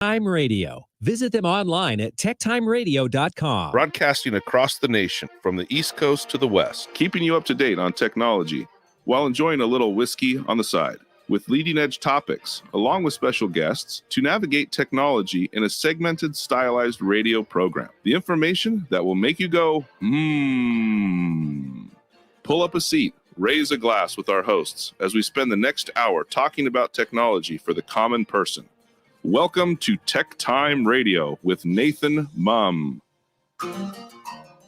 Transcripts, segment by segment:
TechTime Radio. Visit them online at techtimeradio.com. Broadcasting across the nation from the East Coast to the West, keeping you up to date on technology while enjoying a little whiskey on the side, with leading-edge topics, along with special guests, to navigate technology in a segmented, stylized radio program. The information that will make you go, Pull up a seat, raise a glass with our hosts as we spend the next hour talking about technology for the common person. Welcome to TechTime Radio with Nathan Mumm.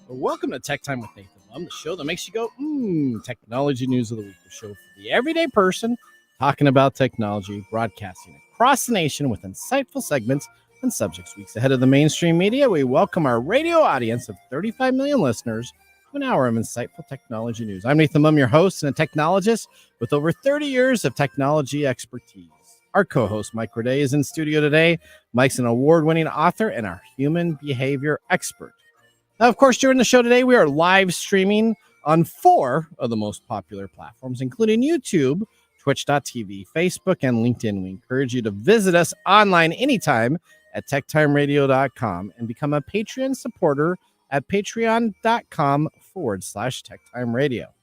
Welcome to TechTime with Nathan Mumm, the show that makes you go, technology news of the week. The show for the everyday person talking about technology, broadcasting across the nation with insightful segments and subjects. Weeks ahead of the mainstream media, we welcome our radio audience of 35 million listeners to an hour of insightful technology news. I'm Nathan Mumm, your host and a technologist with over 30 years of technology expertise. Our co-host, Mike Roday, is in studio today. Mike's an award-winning author and our human behavior expert. Now, of course, during the show today, we are live streaming on 4 of the most popular platforms, including YouTube, Twitch.tv, Facebook, and LinkedIn. We encourage you to visit us online anytime at techtimeradio.com and become a Patreon supporter at patreon.com/TechTime Radio.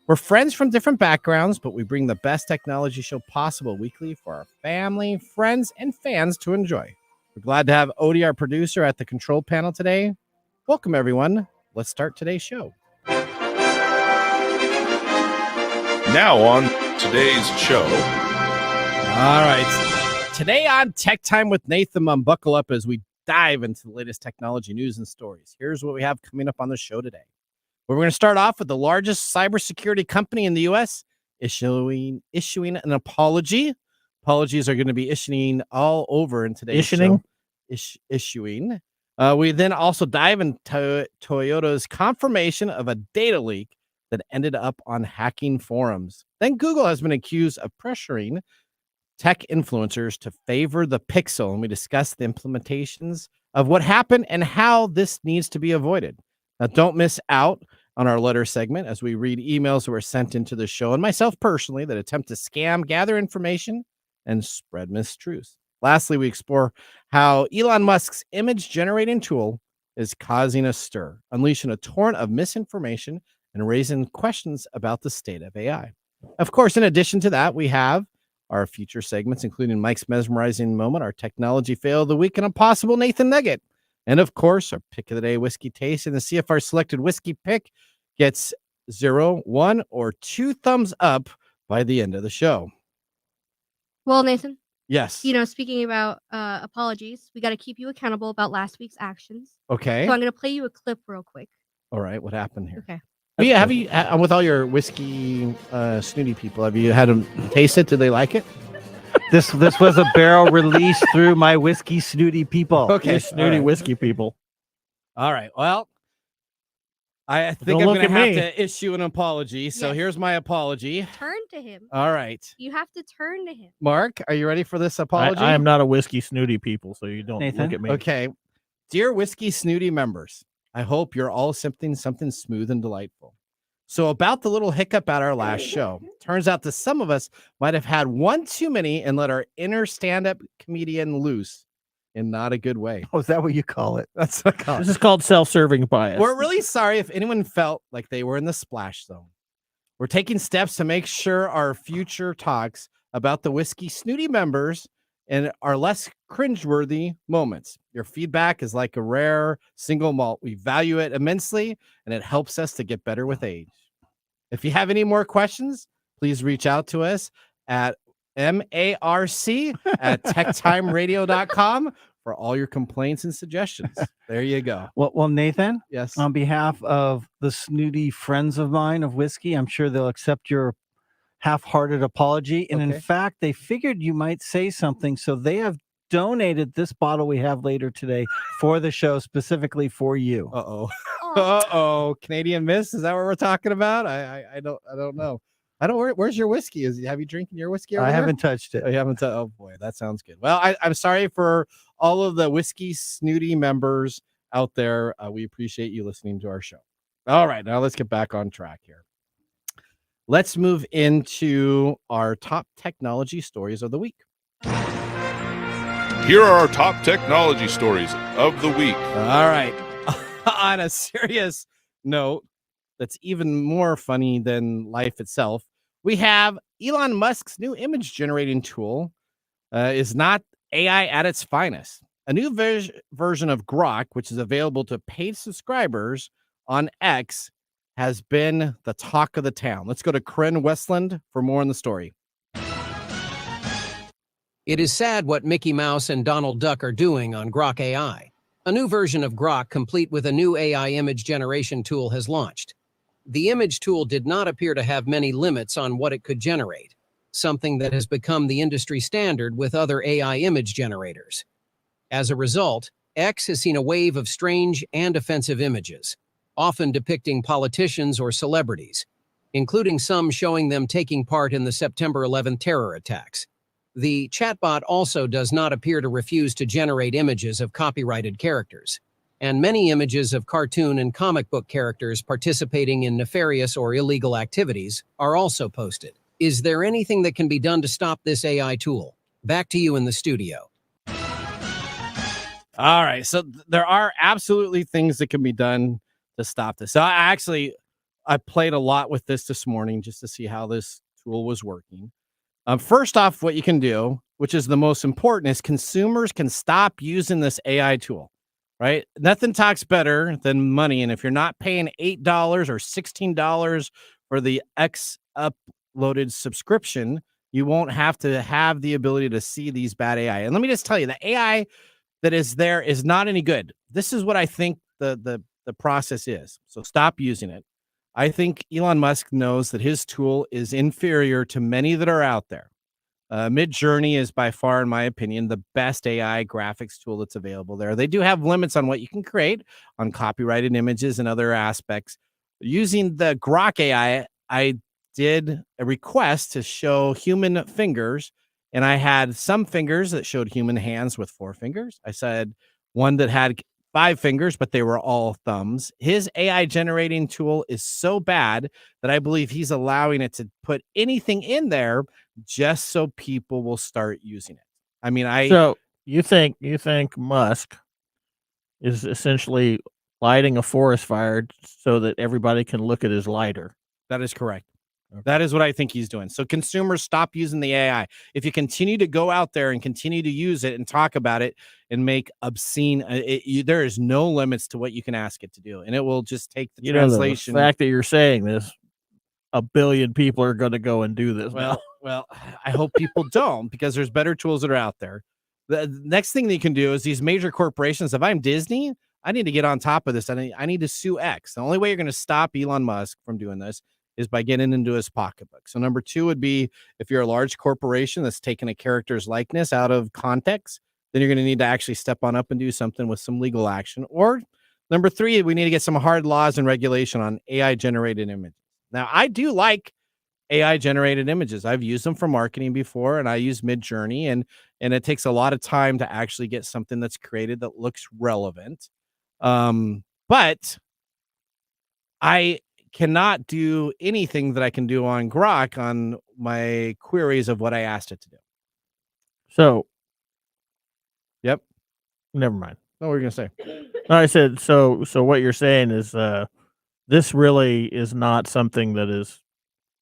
We're friends from different backgrounds, but we bring the best technology show possible weekly for our family, friends, and fans to enjoy. We're glad to have Odie, our producer, at the control panel today. Welcome, everyone. Let's start today's show. Now on today's show. All right. Today on Tech Time with Nathan Mumm, buckle up as we dive into the latest technology news and stories. Here's what we have coming up on the show today. We're going to start off with the largest cybersecurity company in the U.S. issuing an apology. Apologies are going to be issuing all over in today's show. Issuing. We then also dive into Toyota's confirmation of a data leak that ended up on hacking forums. Then Google has been accused of pressuring tech influencers to favor the Pixel, and we discuss the implementations of what happened and how this needs to be avoided. Now, don't miss out on our letter segment as we read emails that were sent into the show, and myself personally, that attempt to scam, gather information, and spread mistruths. Lastly, we explore how Elon Musk's image-generating tool is causing a stir, unleashing a torrent of misinformation and raising questions about the state of AI. Of course, in addition to that, we have our future segments, including Mike's mesmerizing moment, our technology fail of the week, and a possible Nathan Nugget. And of course, our pick of the day whiskey taste, and to see if our selected whiskey pick gets 0, 1, or 2 thumbs up by the end of the show. Well, Nathan. Yes. Speaking about apologies, we got to keep you accountable about last week's actions. Okay. So I'm going to play you a clip real quick. All right. What happened here? Okay. Have you with all your whiskey snooty people, have you had them taste it? Did they like it? This was a barrel release through my whiskey snooty people. Okay, snooty whiskey people. All right. Well, I think I'm going to have to issue an apology. So here's my apology. Turn to him. All right. You have to turn to him. Mark, are you ready for this apology? I am not a whiskey snooty people, so you don't look at me. Okay. Dear whiskey snooty members, I hope you're all something smooth and delightful. So about the little hiccup at our last show, turns out that some of us might have had one too many and let our inner stand-up comedian loose in not a good way. Oh, is that what you call it? That's what I call it. This is called self-serving bias. We're really sorry if anyone felt like they were in the splash zone. We're taking steps to make sure our future talks about the whiskey snooty members and our less cringeworthy moments. Your feedback is like a rare single malt. We value it immensely, and it helps us to get better with age. If you have any more questions, please reach out to us at marc@techtimeradio.com for all your complaints and suggestions. There you go. Well, Nathan, yes. On behalf of the snooty friends of mine of whiskey, I'm sure they'll accept your half-hearted apology. And in fact, they figured you might say something, so they have donated this bottle we have later today for the show, specifically for you. Uh-oh. Canadian Miss, is that what we're talking about? I don't know. Where's your whiskey? Have you drinking your whiskey over I there? haven't touched it. Oh, you haven't oh boy, that sounds good. Well, I'm sorry for all of the whiskey snooty members out there. We appreciate you listening to our show. All right, now let's get back on track here. Let's move into our top technology stories of the week. Here are our top technology stories of the week. All right. On a serious note, that's even more funny than life itself, we have Elon Musk's new image generating tool is not AI at its finest. A new version of Grok, which is available to paid subscribers on X, has been the talk of the town. Let's go to Corinne Westland for more on the story. It is sad what Mickey Mouse and Donald Duck are doing on Grok AI. A new version of Grok, complete with a new AI image generation tool, has launched. The image tool did not appear to have many limits on what it could generate, something that has become the industry standard with other AI image generators. As a result, X has seen a wave of strange and offensive images, often depicting politicians or celebrities, including some showing them taking part in the September 11th terror attacks. The chatbot also does not appear to refuse to generate images of copyrighted characters, and many images of cartoon and comic book characters participating in nefarious or illegal activities are also posted. Is there anything that can be done to stop this AI tool? Back to you in the studio. All right. So there are absolutely things that can be done to stop this. So I played a lot with this morning just to see how this tool was working. First off, what you can do, which is the most important, is consumers can stop using this AI tool, right? Nothing talks better than money. And if you're not paying $8 or $16 for the X uploaded subscription, you won't have to have the ability to see these bad AI. And let me just tell you, the AI that is there is not any good. This is what I think the process is. So stop using it. I think Elon Musk knows that his tool is inferior to many that are out there. Midjourney is by far, in my opinion, the best AI graphics tool that's available there. They do have limits on what you can create on copyrighted images and other aspects. Using the Grok AI, I did a request to show human fingers, and I had some fingers that showed human hands with 4 fingers. I said one that had 5 fingers, but they were all thumbs. His AI generating tool is so bad that I believe he's allowing it to put anything in there just so people will start using it. I mean, So you think Musk is essentially lighting a forest fire so that everybody can look at his lighter? That is correct. Okay. That is what I think he's doing. So consumers, stop using the AI. If you continue to go out there and continue to use it and talk about it and make obscene, there is no limits to what you can ask it to do, and it will just take the translation. The fact that you're saying this, 1 billion people are going to go and do this. Well, I hope people don't, because there's better tools that are out there. The next thing that you can do is these major corporations. If I'm Disney, I need to get on top of this. I need to sue X. The only way you're going to stop Elon Musk from doing this is by getting into his pocketbook. So number 2 would be, if you're a large corporation that's taking a character's likeness out of context, then you're going to need to actually step on up and do something with some legal action. Or number 3, we need to get some hard laws and regulation on AI generated images. Now, I do like AI generated images. I've used them for marketing before, and I use Midjourney, and it takes a lot of time to actually get something that's created that looks relevant. But I cannot do anything that I can do on Grok on my queries of what I asked it to do. So, yep. Never mind. What were you gonna say? I said so. What you're saying is, this really is not something that is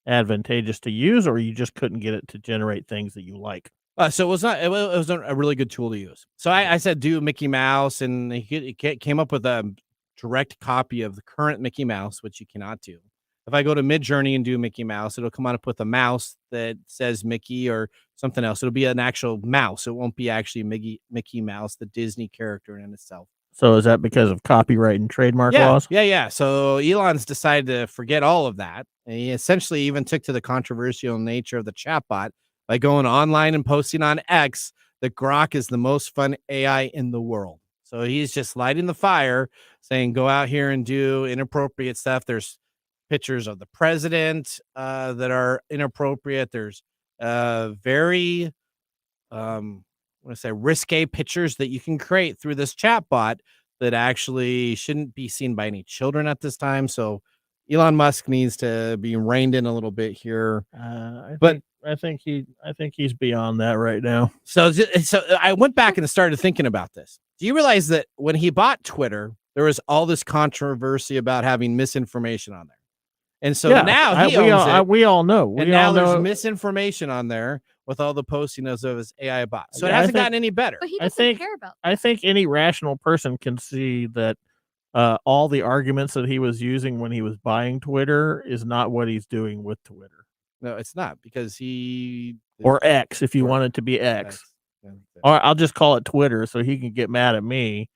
advantageous to use, or you just couldn't get it to generate things that you like. So it was not. It was a really good tool to use. So I said do Mickey Mouse, and he came up with a direct copy of the current Mickey Mouse, which you cannot do. If I go to Midjourney and do Mickey Mouse, it'll come up with a mouse that says Mickey or something else. It'll be an actual mouse. It won't be actually Mickey Mouse, the Disney character in itself. So is that because of copyright and trademark laws? Yeah. So Elon's decided to forget all of that. And he essentially even took to the controversial nature of the chatbot by going online and posting on X that Grok is the most fun AI in the world. So he's just lighting the fire, saying, go out here and do inappropriate stuff. There's pictures of the president that are inappropriate. There's very, risque pictures that you can create through this chatbot that actually shouldn't be seen by any children at this time. So Elon Musk needs to be reined in a little bit here. I think he's beyond that right now. So I went back and started thinking about this. Do you realize that when he bought Twitter, there was all this controversy about having misinformation on there? And so now he owns it. We all know. And now there's misinformation on there with all the posting of his AI bot. So it hasn't gotten any better. But he doesn't care about that. I think any rational person can see that all the arguments that he was using when he was buying Twitter is not what he's doing with Twitter. No, it's not, because or X, if you want it to be X. Or I'll just call it Twitter so he can get mad at me.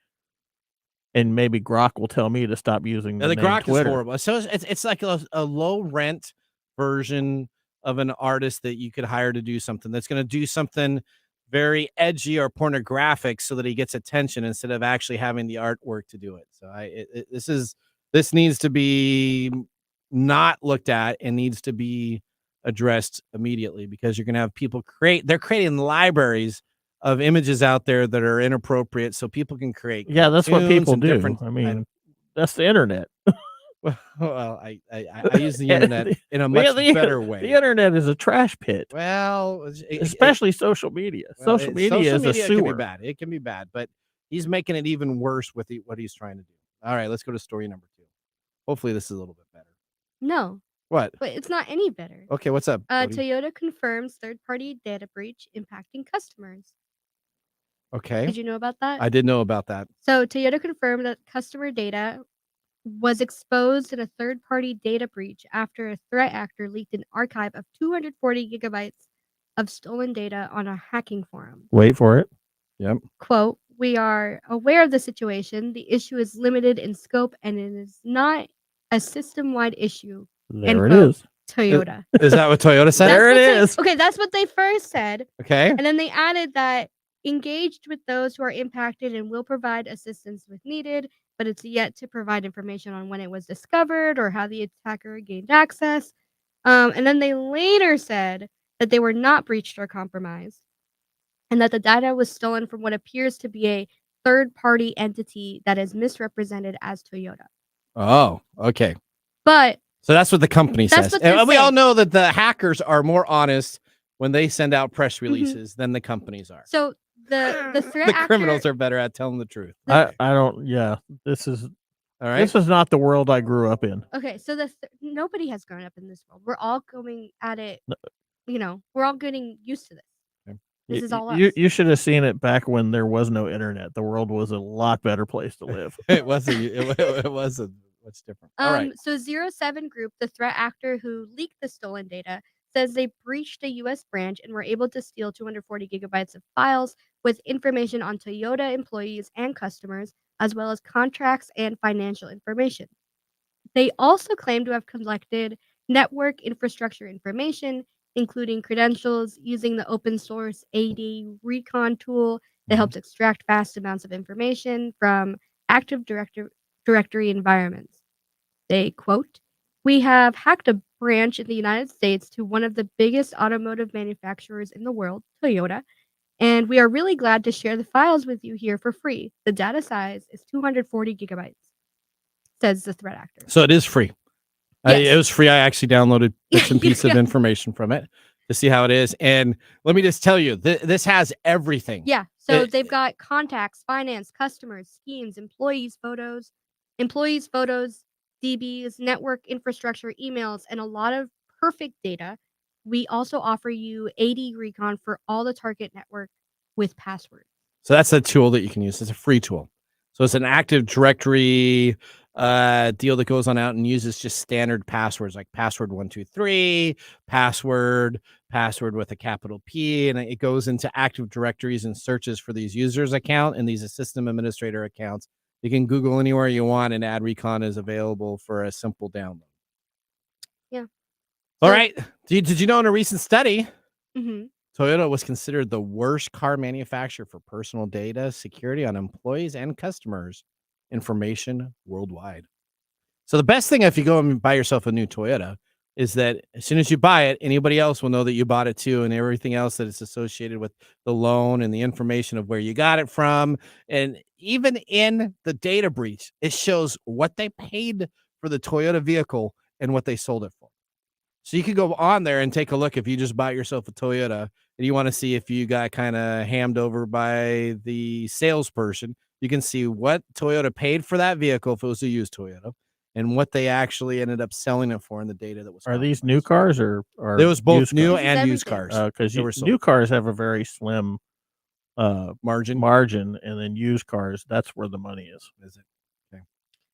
And maybe Grok will tell me to stop using the name Grok Twitter. is horrible. So it's like a low rent version of an artist that you could hire to do something that's going to do something very edgy or pornographic so that he gets attention instead of actually having the artwork to do it. So this needs to be not looked at and needs to be addressed immediately, because you're going to have people they're creating libraries of images out there that are inappropriate so people can create. Yeah, that's what people do. I mean, items. That's the internet. Well, I use the internet in a much better way. The internet is a trash pit. Well, especially social media. Social media is a sewer. Can be bad. It can be bad, but he's making it even worse with what he's trying to do. All right, let's go to story number 2. Hopefully this is a little bit better. No. What? But it's not any better. Okay, what's up? Toyota confirms third-party data breach impacting customers. Okay. Did you know about that? I did know about that. So Toyota confirmed that customer data was exposed in a third-party data breach after a threat actor leaked an archive of 240 gigabytes of stolen data on a hacking forum. Wait for it. Yep. Quote, "We are aware of the situation. The issue is limited in scope and it is not a system-wide issue." There it is. Toyota. Is that what Toyota said? There it is. Okay, that's what they first said. Okay. And then they added that engaged with those who are impacted and will provide assistance if needed, but it's yet to provide information on when it was discovered or how the attacker gained access. And then they later said that they were not breached or compromised, and that the data was stolen from what appears to be a third-party entity that is misrepresented as Toyota. Oh, okay. But so that's what the company that's says. what they're And we all saying. know that the hackers are more honest when they send out press releases than the companies are. So the threat The actor, criminals are better at telling the truth. I don't. Yeah, this is All right. This is not the world I grew up in. okay, so nobody has grown up in this world. We're all going at it, we're all getting used to this. Okay. This is all us. You should have seen it back when there was no internet. The world was a lot better place to live. It wasn't. It wasn't. What's different? All right. So 07 Group, the threat actor who leaked the stolen data, says they breached a U.S. branch and were able to steal 240 gigabytes of files with information on Toyota employees and customers, as well as contracts and financial information. They also claim to have collected network infrastructure information, including credentials, using the open source AD Recon tool that helps extract vast amounts of information from Active Directory environments. They quote, "We have hacked a branch in the United States to one of the biggest automotive manufacturers in the world, Toyota, and we are really glad to share the files with you here for free. The data size is 240 gigabytes, says the threat actor. So it is free. Yes. It was free. I actually downloaded bits and pieces of information from it to see how it is. And let me just tell you, this has everything. Yeah. So they've got contacts, finance, customers, schemes, employees' photos, DBs, network infrastructure, emails, and a lot of perfect data. We also offer you AD Recon for all the target network with passwords. So that's a tool that you can use. It's a free tool. So it's an Active Directory deal that goes on out and uses just standard passwords like password 123, password with a capital P, and it goes into Active Directories and searches for these users' account and these system administrator accounts. You can Google anywhere you want, and Ad Recon is available for a simple download. Yeah. All right. Did you know in a recent study, Mm-hmm. Toyota was considered the worst car manufacturer for personal data security on employees and customers' information worldwide. So the best thing if you go and buy yourself a new Toyota is that as soon as you buy it, anybody else will know that you bought it too, and everything else that is associated with the loan and the information of where you got it from. And even in the data breach, it shows what they paid for the Toyota vehicle and what they sold it for. So you could go on there and take a look if you just bought yourself a Toyota and you want to see if you got kind of hammed over by the salesperson. You can see what Toyota paid for that vehicle if it was a used Toyota and what they actually ended up selling it for in the data that was. Are these new cars or it was both new cars? and used cars? Because new cars have a very slim margin, and then used cars, that's where the money is. Is it? Okay.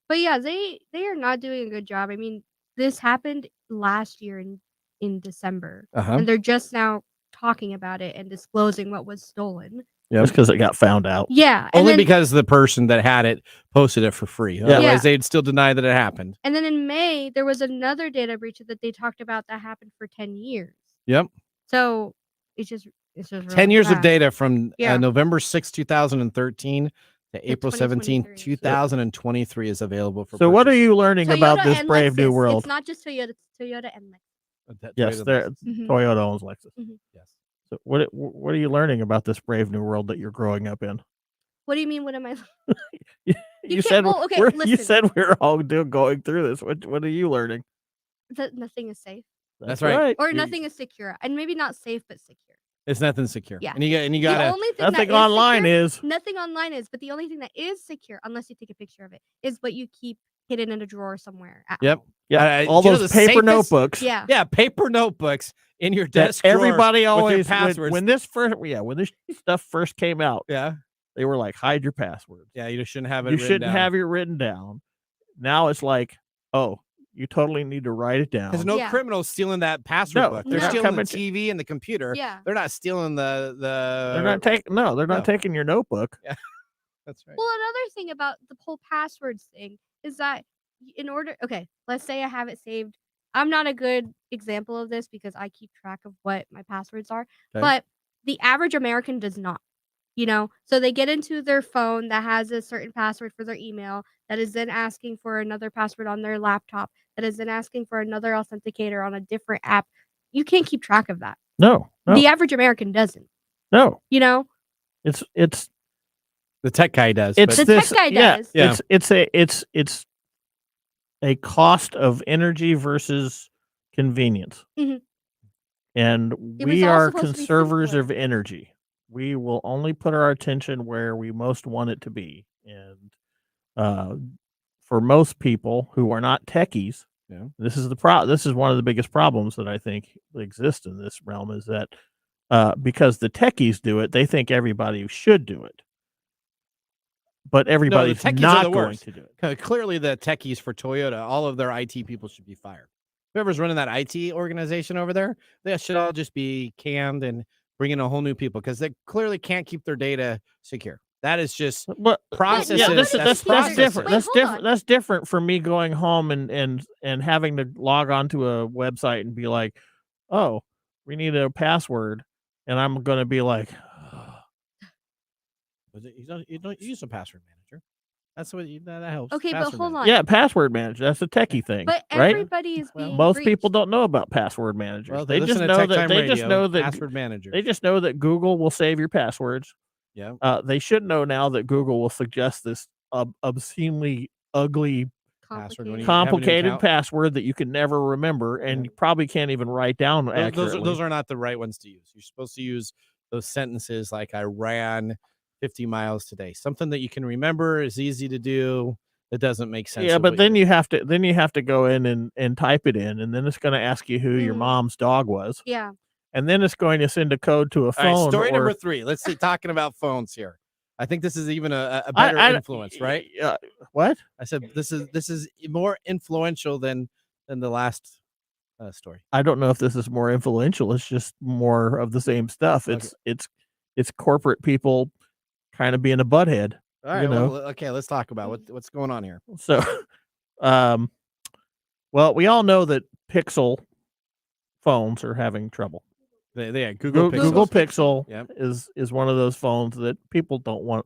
But yeah, they are not doing a good job. I mean, this happened last year in December, and they're just now talking about it and disclosing what was stolen. Yeah, it's because it got found out. Yeah, only because the person that had it posted it for free. Otherwise, they'd still deny that it happened. And then in May, there was another data breach that they talked about that happened for 10 years. Yep. So it's just really 10 years bad. of data from November 6, 2013 to April 17, 2023 is available for So purchase. What are you learning Toyota about this and brave Lexus. new world? It's not just Toyota, it's Toyota and Lexus. Yes, Toyota owns Lexus. Yes. So what are you learning about this brave new world that you're growing up in? What do you mean? What am I? You said listen. you said we're all going through this. What are you learning? That nothing is safe. That's right. Or nothing is secure, and maybe not safe, but secure. It's nothing secure. Yeah. And you got the only thing nothing online is nothing online is, but the only thing that is secure, unless you take a picture of it, is what you keep hidden in a drawer somewhere. At home. Yeah. All those paper notebooks. Yeah. Yeah. Paper notebooks in your desk drawer. Everybody always passwords. when this stuff first came out. Yeah. They were like, hide your passwords. Yeah, you shouldn't have it. You shouldn't have it written down. Now it's like, oh, you totally need to write it down. There's no criminals stealing that password book. They're stealing the TV and the computer. Yeah. They're not stealing the. They're not taking. No, they're not taking your notebook. Yeah, that's right. Well, another thing about the whole passwords thing is that let's say I have it saved. I'm not a good example of this because I keep track of what my passwords are, but the average American does not. So they get into their phone that has a certain password for their email that is then asking for another password on their laptop that is then asking for another authenticator on a different app. You can't keep track of that. No. The average American doesn't. No. It's the tech guy does. The tech guy does. Yeah. It's a cost of energy versus convenience. Mm-hmm. And we are conservers of energy. We will only put our attention where we most want it to be. And for most people who are not techies, this is one of the biggest problems that I think exist in this realm is that because the techies do it, they think everybody should do it. But everybody's not going to do it. Clearly, the techies for Toyota, all of their IT people should be fired. Whoever's running that IT organization over there, they should all just be canned and bring in a whole new people because they clearly can't keep their data secure. That is just processes. Yeah, that's different. Wait, that's different from me going home and having to log onto a website and be like, oh, we need a password, and I'm going to be like, you don't use a password manager. That's what that helps. Okay, but hold on. Yeah, password manager. That's a techie thing, but right? Everybody is being most breached. People don't know about password managers. Well, they just know that password managers. They just know that Google will save your passwords. Yeah. They should know now that Google will suggest this obscenely ugly, complicated password that you can never remember, and you probably can't even write down accurately. Those are not the right ones to use. You're supposed to use those sentences like I ran 50 miles today. Something that you can remember is easy to do. It doesn't make sense. Yeah, but then you have to go in and type it in, and then it's going to ask you who your mom's dog was. Yeah. And then it's going to send a code to a phone. All right, story number 3. Let's see, talking about phones here. I think this is even a better influence, right? What? I said this is more influential than the last story. I don't know if this is more influential. It's just more of the same stuff. It's corporate people kind of being a butthead. All right. Well, okay. Let's talk about what's going on here. So, well, we all know that Pixel phones are having trouble. Google Pixel is one of those phones that people don't want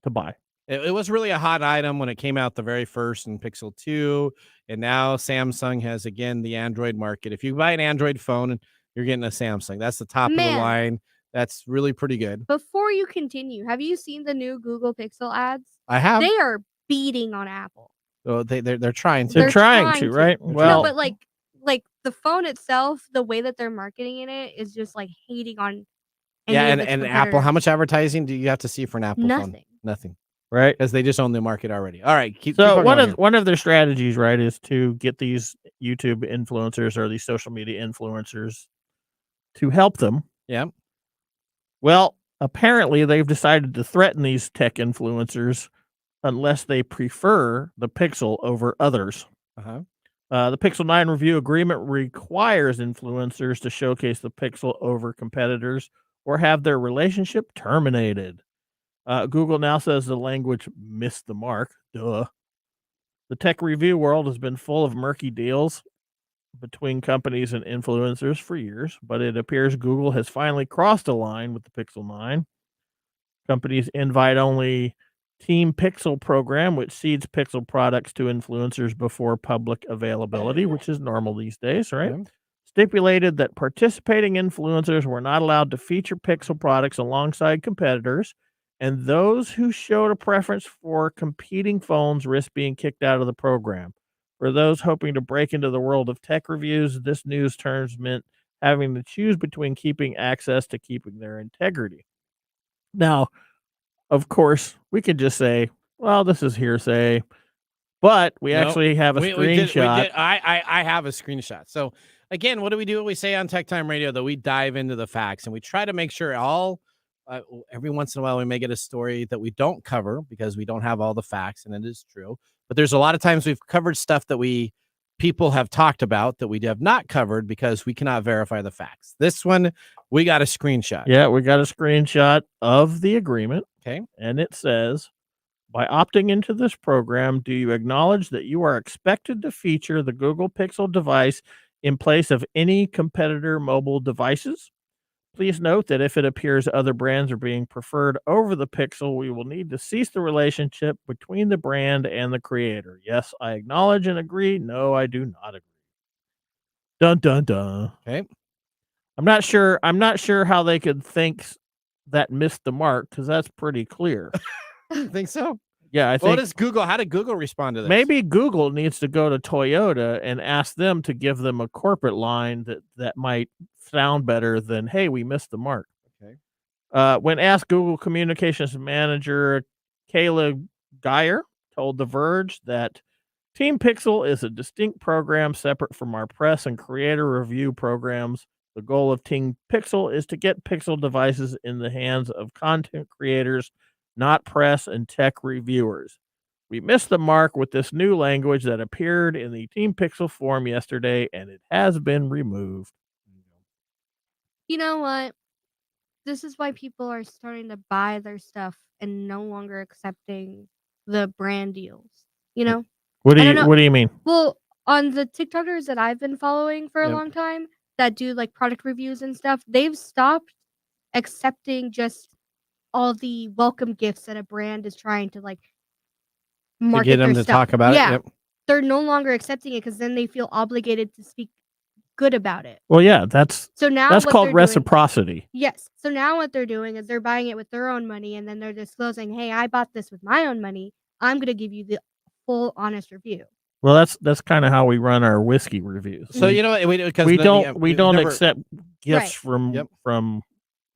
to buy. It was really a hot item when it came out the very first in Pixel 2, and now Samsung has again the Android market. If you buy an Android phone, you're getting a Samsung. That's the top of the line. That's really pretty good. Before you continue, have you seen the new Google Pixel ads? I have. They are beating on Apple. Oh, they're trying to. They're trying to, right? Well, no, but like the phone itself, the way that they're marketing it is just like hating on Yeah, any of and its Apple, how competitors. much advertising do you have to see for an Apple phone? Nothing. Nothing. Right. Because they just own the market already. All right. Keep So on one going of one of their strategies, right, is to get these YouTube influencers or these social media influencers to help them. Yeah. Well, apparently they've decided to threaten these tech influencers unless they prefer the Pixel over others. Uh-huh. The Pixel 9 review agreement requires influencers to showcase the Pixel over competitors or have their relationship terminated. Google now says the language missed the mark. Duh. The tech review world has been full of murky deals between companies and influencers for years, but it appears Google has finally crossed a line with the Pixel 9. Companies invite-only Team Pixel program, which seeds Pixel products to influencers before public availability, which is normal these days, right? Yeah. Stipulated that participating influencers were not allowed to feature Pixel products alongside competitors, and those who showed a preference for competing phones risk being kicked out of the program. For those hoping to break into the world of tech reviews, this news terms meant having to choose between keeping access to keeping their integrity. Now, of course, we could just say, well, this is hearsay, but we actually have a screenshot. I have a screenshot. So again, what do? We say on TechTime Radio that we dive into the facts and we try to make sure every once in a while we may get a story that we don't cover because we don't have all the facts, and it is true. But there's a lot of times we've covered stuff that people have talked about that we have not covered because we cannot verify the facts. This one, we got a screenshot. Yeah, we got a screenshot of the agreement. Okay. And it says, by opting into this program, do you acknowledge that you are expected to feature the Google Pixel device in place of any competitor mobile devices? Please note that if it appears other brands are being preferred over the Pixel, we will need to cease the relationship between the brand and the creator. Yes, I acknowledge and agree. No, I do not agree. Dun, dun, dun. Okay. I'm not sure how they could think that missed the mark, because that's pretty clear. I think so. Yeah, I think. How did Google respond to this? Maybe Google needs to go to Toyota and ask them to give them a corporate line that might sound better than, hey, we missed the mark. Okay. When asked, Google Communications Manager Kayla Geyer told The Verge that Team Pixel is a distinct program separate from our press and creator review programs. The goal of Team Pixel is to get Pixel devices in the hands of content creators, not press and tech reviewers. We missed the mark with this new language that appeared in the Team Pixel form yesterday, and it has been removed. You know what? This is why people are starting to buy their stuff and no longer accepting the brand deals. You know? What do you mean? Well, on the TikTokers that I've been following for a Yep. long time that do like product reviews and stuff, they've stopped accepting just all the welcome gifts that a brand is trying to like market get them their to stuff. talk about it. Yeah. Yep. They're no longer accepting it because then they feel obligated to speak good about it. Well, yeah, that's So now called what they're doing- reciprocity. Yes. So now what they're doing is they're buying it with their own money and then they're disclosing, hey, I bought this with my own money. I'm going to give you the full honest review. Well, that's kind of how we run our whiskey reviews. So you know what? we don't accept gifts Right. from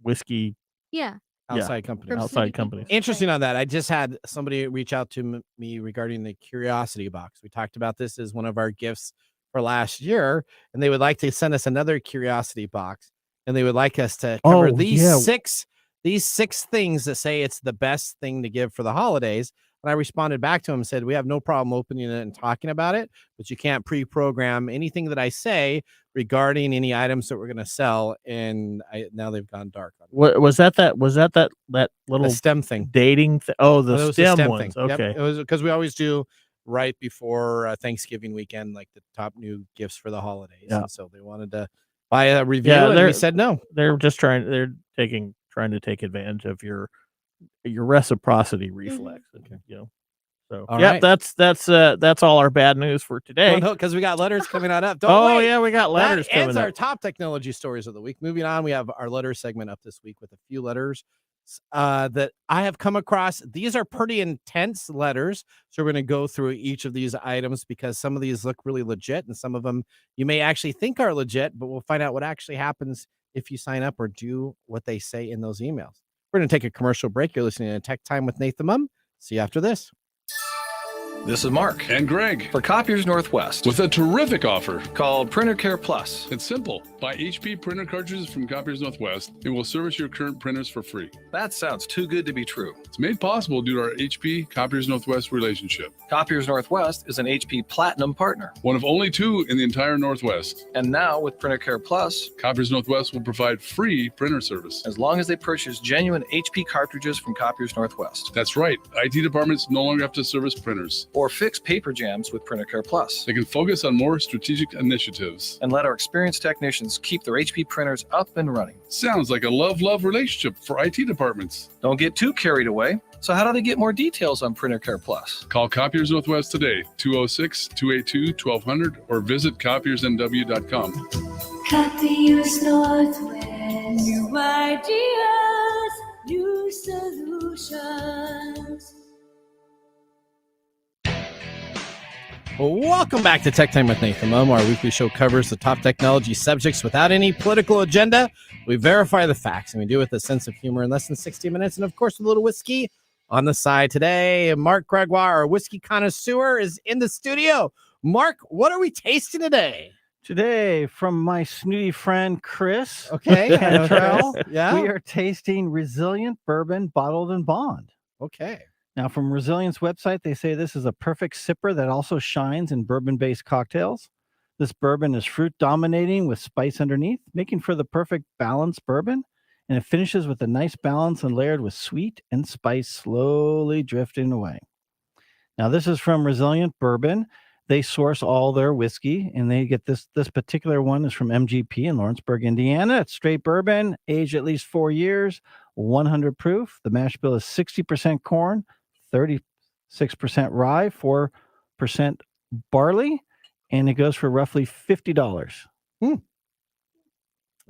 whiskey Yeah. outside companies. From outside snooty companies. people. Interesting on that. I just had somebody reach out to me regarding the Curiosity Box. We talked about this as one of our gifts for last year, and they would like to send us another Curiosity Box, and they would like us to cover these six things that say it's the best thing to give for the holidays. And I responded back to him and said, we have no problem opening it and talking about it, but you can't pre-program anything that I say regarding any items that we're going to sell. And now they've gone dark. What was that little The STEM thing. dating Oh, the That was STEM ones. thing. Yep. Okay. It was because we always do right before Thanksgiving weekend, like the top new gifts for the holidays. Yeah. And so they wanted to buy a review, Yeah, and we said no. They're just trying to take advantage of your reciprocity reflex. Okay. You know. So All yeah, right. that's all our bad news for today. Well, no, because we got letters coming on up. Don't wait. Yeah, we got letters That coming ends up. our top technology stories of the week. Moving on, we have our letter segment up this week with a few letters. that I have come across. These are pretty intense letters. So we're going to go through each of these items because some of these look really legit and some of them you may actually think are legit, but we'll find out what actually happens if you sign up or do what they say in those emails. We're going to take a commercial break. You're listening to Tech Time with Nathan Mumm. See you after this. This is Mark and Greg for Copiers Northwest with a terrific offer called Printer Care Plus. It's simple. Buy HP printer cartridges from Copiers Northwest and we'll service your current printers for free. That sounds too good to be true. It's made possible due to our HP Copiers Northwest relationship. Copiers Northwest is an HP Platinum partner, one of only 2 in the entire Northwest. And now with Printer Care Plus, Copiers Northwest will provide free printer service as long as they purchase genuine HP cartridges from Copiers Northwest. That's right. IT departments no longer have to service printers or fix paper jams with Printer Care Plus. They can focus on more strategic initiatives and let our experienced technicians keep their HP printers up and running. Sounds like a love-love relationship for IT departments. Don't get too carried away. So how do they get more details on Printer Care Plus? Call Copiers Northwest today, 206-282-1200, or visit copiersnw.com. Copiers Northwest. New ideas, new solutions. Welcome back to Tech Time with Nathan Mumm. Our weekly show covers the top technology subjects without any political agenda. We verify the facts, and we do it with a sense of humor in less than 60 minutes. And, of course, with a little whiskey on the side today. Mark Gregoire, our whiskey connoisseur, is in the studio. Mark, what are we tasting today? Today, from my snooty friend Chris. Okay. Yeah. We are tasting Resilient Bourbon Bottled in Bond. Okay. Now, from Resilient's website, they say this is a perfect sipper that also shines in bourbon-based cocktails. This bourbon is fruit-dominating with spice underneath, making for the perfect balanced bourbon, and it finishes with a nice balance and layered with sweet and spice slowly drifting away. Now, this is from Resilient Bourbon. They source all their whiskey, and they get this particular one is from MGP in Lawrenceburg, Indiana. It's straight bourbon, aged at least 4 years, 100 proof. The mash bill is 60% corn, 36% rye, 4% barley, and it goes for roughly $50.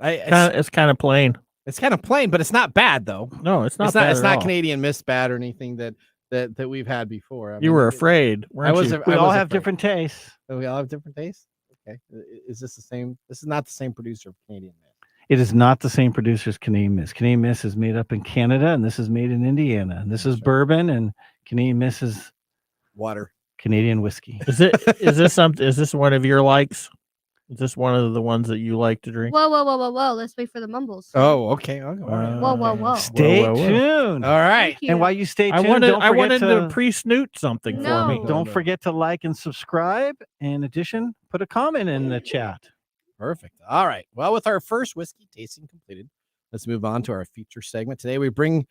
It's kind of plain. It's kind of plain, but it's not bad though. No, it's not bad. It's not Canadian Mist bad or anything that we've had before. You were afraid, weren't you? We all have different tastes. We all have different tastes. Okay, is this the same? This is not the same producer of Canadian Mist. It is not the same producer as Canadian Mist. Canadian Mist is made up in Canada, and this is made in Indiana. And this is bourbon, and Canadian Mist is water. Canadian whiskey. Is this something? Is this one of your likes? Is this one of the ones that you like to drink? Whoa. Let's wait for the mumbles. Oh, okay. Whoa. Stay tuned. All right. And while you stay tuned, I wanted to pre-snoot something for me. Don't forget to like and subscribe. In addition, put a comment in the chat. Perfect. All right. Well, with our first whiskey tasting completed, let's move on to our feature segment. Today, we bring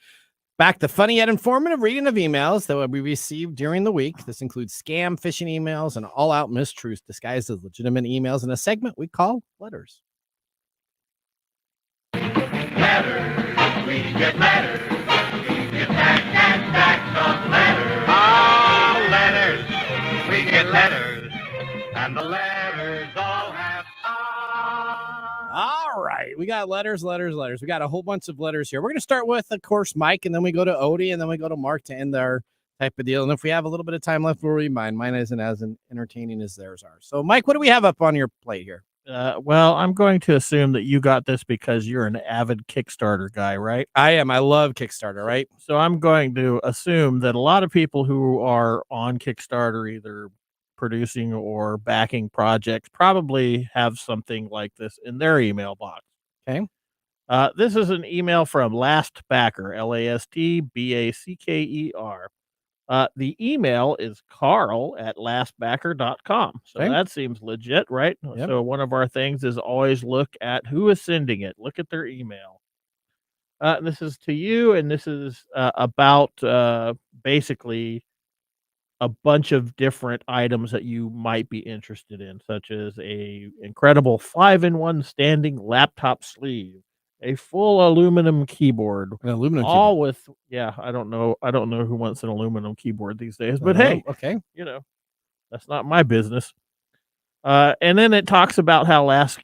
back the funny yet informative reading of emails that we received during the week. This includes scam, phishing emails, and all-out mistruths disguised as legitimate emails in a segment we call Letters. Letters. We get letters. We get back some letters. Oh, letters. We get letters. And the letters all have All right, we got letters. We got a whole bunch of letters here. We're going to start with, of course, Mike, and then we go to Odie, and then we go to Mark to end our type of deal. And if we have a little bit of time left, we'll read mine. Mine isn't as entertaining as theirs are. So, Mike, what do we have up on your plate here? Well, I'm going to assume that you got this because you're an avid Kickstarter guy, right? I am. I love Kickstarter, right? So I'm going to assume that a lot of people who are on Kickstarter, either producing or backing projects, probably have something like this in their email box. Okay. This is an email from Last Backer, LASTBACKER. The email is carl@lastbacker.com. So that seems legit, right? Yep. So one of our things is always look at who is sending it. Look at their email. This is to you, and this is about basically a bunch of different items that you might be interested in, such as a incredible 5-in-1 standing laptop sleeve, a full aluminum keyboard, all with, I don't know who wants an aluminum keyboard these days, but hey, okay, that's not my business. And then it talks about how Last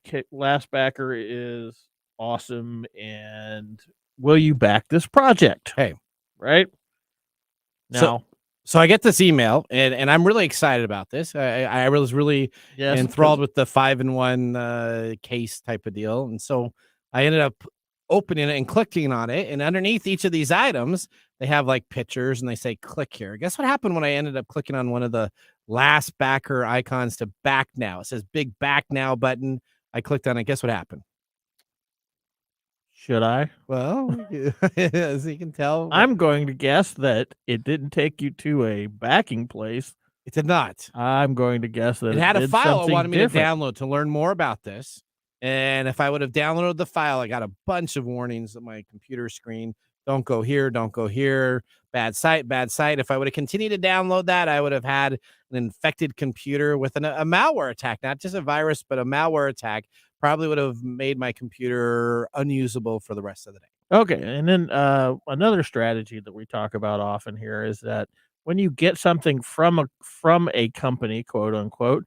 Backer is awesome and will you back this project? Hey. Right? Now, so I get this email, and I'm really excited about this. I was really enthralled with the 5-in-1 case type of deal. And so I ended up opening it and clicking on it. And underneath each of these items, they have like pictures and they say, click here. Guess what happened when I ended up clicking on one of the last backer icons to back now? It says big back now button. I clicked on it. Guess what happened? Should I? Well, as you can tell, I'm going to guess that it didn't take you to a backing place. It did not. I'm going to guess that it had a file I wanted me to different. download to learn more about this. And if I would have downloaded the file, I got a bunch of warnings on my computer screen. Don't go here. Don't go here. Bad site. Bad site. If I would have continued to download that, I would have had an infected computer with a malware attack, not just a virus, but a malware attack. Probably would have made my computer unusable for the rest of the day. Okay. And then another strategy that we talk about often here is that when you get something from a company, quote unquote,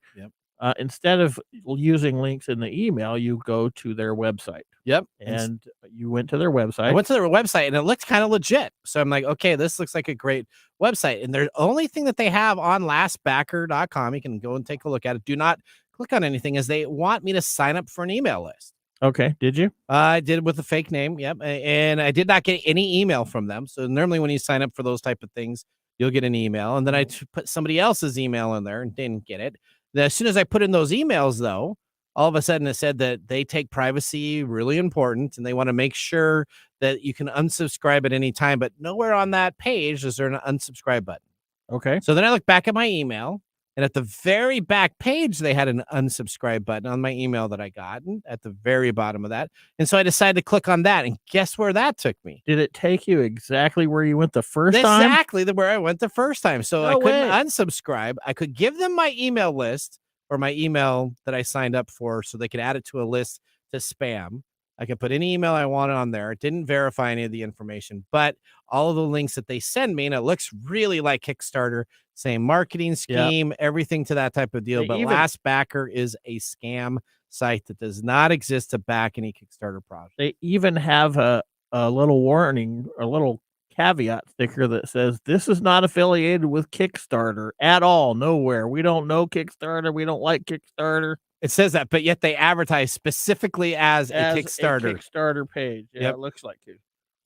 instead of using links in the email, you go to their website. Yep. And you went to their website. I went to their website and it looked kind of legit. So I'm like, okay, this looks like a great website. And the only thing that they have on lastbacker.com, you can go and take a look at it. Do not click on anything, is they want me to sign up for an email list. Okay. Did you? I did with a fake name. Yep. And I did not get any email from them. So normally when you sign up for those type of things, you'll get an email. And then I put somebody else's email in there and didn't get it. As soon as I put in those emails, though, all of a sudden it said that they take privacy really important and they want to make sure that you can unsubscribe at any time. But nowhere on that page is there an unsubscribe button. Okay. So then I look back at my email. And at the very back page, they had an unsubscribe button on my email that I got at the very bottom of that. And so I decided to click on that. And guess where that took me? Did it take you exactly where you went the first time? Exactly where I went the first time. So I couldn't unsubscribe. I could give them my email list or my email that I signed up for so they could add it to a list to spam. I could put any email I wanted on there. It didn't verify any of the information, but all of the links that they send me, and it looks really like Kickstarter, same marketing scheme, everything to that type of deal. But LastBacker is a scam site that does not exist to back any Kickstarter project. They even have a little warning, a little caveat sticker that says, this is not affiliated with Kickstarter at all, nowhere. We don't know Kickstarter. We don't like Kickstarter. It says that, but yet they advertise specifically as a Kickstarter. A Kickstarter page. Yeah, it looks like it.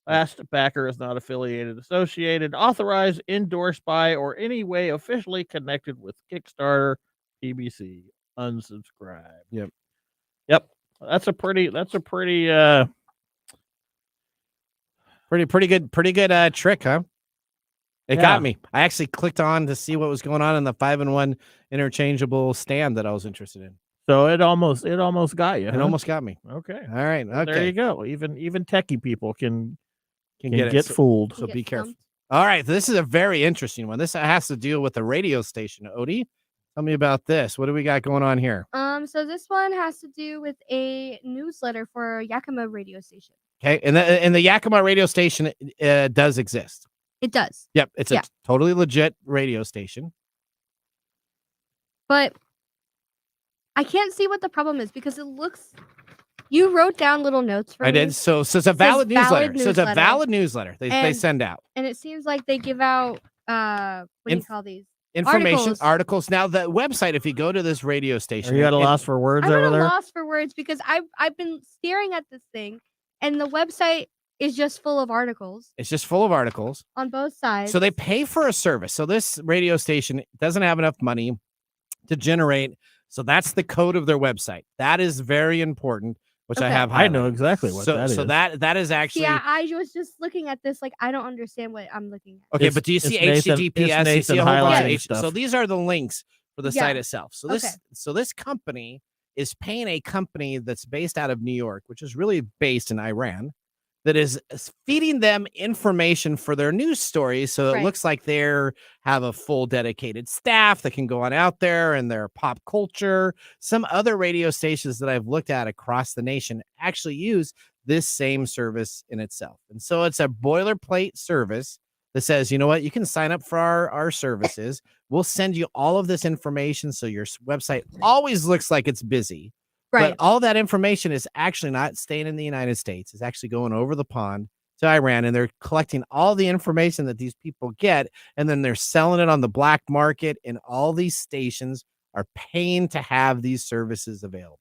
LastBacker is not affiliated, associated, authorized, endorsed by, or any way officially connected with Kickstarter, PBC. Unsubscribe. Yep. That's a pretty pretty good trick, huh? It got me. I actually clicked on to see what was going on in the 5-in-1 interchangeable stand that I was interested in. So it almost got you. It almost got me. Okay. All right. Well, okay. there you go. Even techie people can get so, fooled. So be careful. All right. This is a very interesting one. This has to deal with a radio station. Odie, tell me about this. What do we got going on here? So this one has to do with a newsletter for Yakima radio station. Okay. And the Yakima radio station does exist. It does. Yep. It's a totally legit radio station. But I can't see what the problem is because it looks. You wrote down little notes for me. I did. So it's a valid newsletter. So it's a valid newsletter they send out. And it seems like they give out what do you call these? Information, articles. Now the website, if you go to this radio station. Are you at a loss for words over there? I'm at a loss for words because I've been staring at this thing and the website is just full of articles. It's just full of articles. On both sides. So they pay for a service. So this radio station doesn't have enough money to generate. So that's the code of their website. That is very important, which I have highlighted. I know exactly what that is. So that is actually. Yeah, I was just looking at this like I don't understand what I'm looking at. Okay, but do you see HTTPS? You see a whole bunch of stuff. So these are the links for the site itself. So this company is paying a company that's based out of New York, which is really based in Iran, that is feeding them information for their news stories. So it looks like they have a full dedicated staff that can go on out there and their pop culture. Some other radio stations that I've looked at across the nation actually use this same service in itself. And so it's a boilerplate service that says, you know what, you can sign up for our services. We'll send you all of this information. So your website always looks like it's busy. But all that information is actually not staying in the United States. It's actually going over the pond to Iran, and they're collecting all the information that these people get, and then they're selling it on the black market, and all these stations are paying to have these services available.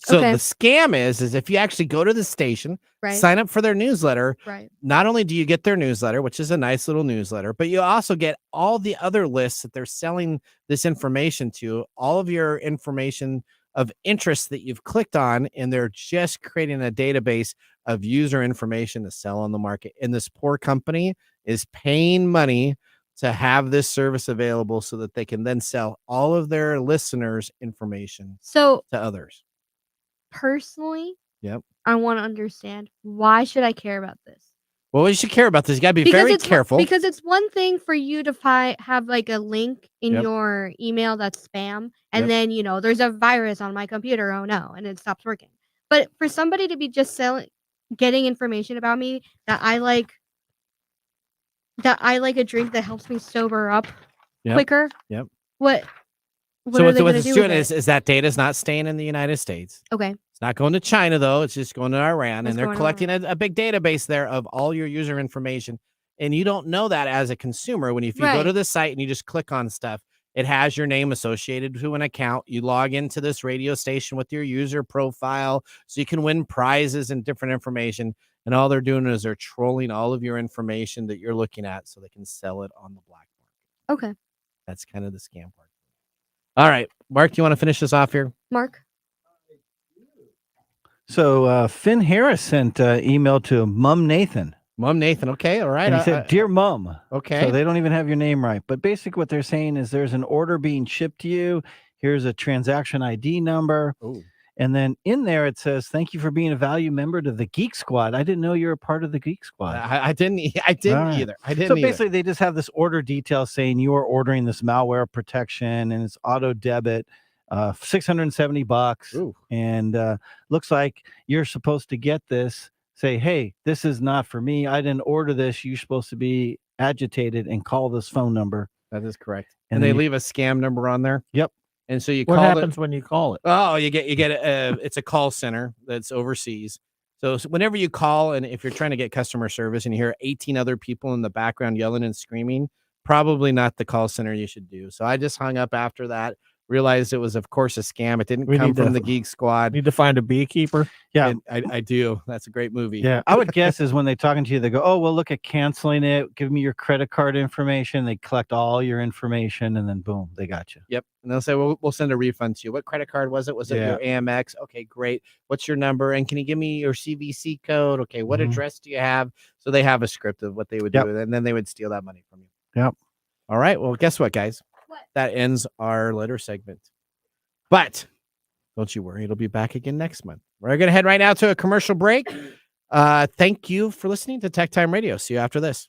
So Okay. the scam is if you actually go to the station, Right. sign up for their newsletter, Right. not only do you get their newsletter, which is a nice little newsletter, but you also get all the other lists that they're selling this information to, all of your information of interest that you've clicked on, and they're just creating a database of user information to sell on the market. And this poor company is paying money to have this service available so that they can then sell all of their listeners' information So to others. personally, Yep. I want to understand, why should I care about this? Well, you should care about this. You got to be very careful. Because it's one thing for you to have like a link in Yep. your email that's spam, and Yep. then there's a virus on my computer. Oh no, and it stops working. But for somebody to be just getting information about me that I like a drink that helps me sober up Yep. quicker. Yep. What So are they what going to it's do doing with it? is that data is not staying in the United States. Okay. It's not going to China, though. It's just going to Iran, It's and they're going to collecting a big database there of all your user information. And you don't know that as a consumer. If you go to Right. the site and you just click on stuff, it has your name associated to an account. You log into this radio station with your user profile so you can win prizes and different information. And all they're doing is they're trolling all of your information that you're looking at so they can sell it on the black market. Okay. That's kind of the scam part. All right, Mark, you want to finish this off here? Mark. So Finn Harris sent email to Mum Nathan. Mum Nathan, okay, all right. And he said, "Dear Mum." Okay. So they don't even have your name right. But basically what they're saying is there's an order being shipped to you. Here's a transaction ID number. Ooh. And then in there it says, "Thank you for being a value member to the Geek Squad." I didn't know you were part of the Geek Squad. I didn't either. I didn't So either. basically they just have this order detail saying you are ordering this malware protection, and it's auto debit, $670. Ooh. And looks like you're supposed to get this, say, "Hey, this is not for me. I didn't order this. You're supposed to be agitated and call this phone number." That is correct. And And they then you- leave a scam number on there. Yep. And so you What call happens when you call it? Oh, you get it's a call center that's overseas. So whenever you call, and if you're trying to get customer service and you hear 18 other people in the background yelling and screaming, probably not the call center you should do. So I just hung up after that, realized it was, of course, a scam. It didn't We come need from to- the Geek Squad. Need to find a beekeeper. Yeah. And I do. That's a great movie. Yeah, I would guess is when they're talking to you, they go, "Oh, well, look at canceling it. Give me your credit card information." They collect all your information, and then boom, they got you. Yep. And they'll say, well, we'll send a refund to you. What credit card was it? Was it Yeah. your AMX? Okay, great. What's your number? And can you give me your CVC code? Okay, what Mhm. address do you have? So they have a script of what they would Yep. do, and then they would steal that money from you. Yep. All right. Well, guess what, guys? What? That ends our letter segment. But don't you worry, it'll be back again next month. We're going to head right now to a commercial break. Thank you for listening to Tech Time Radio. See you after this.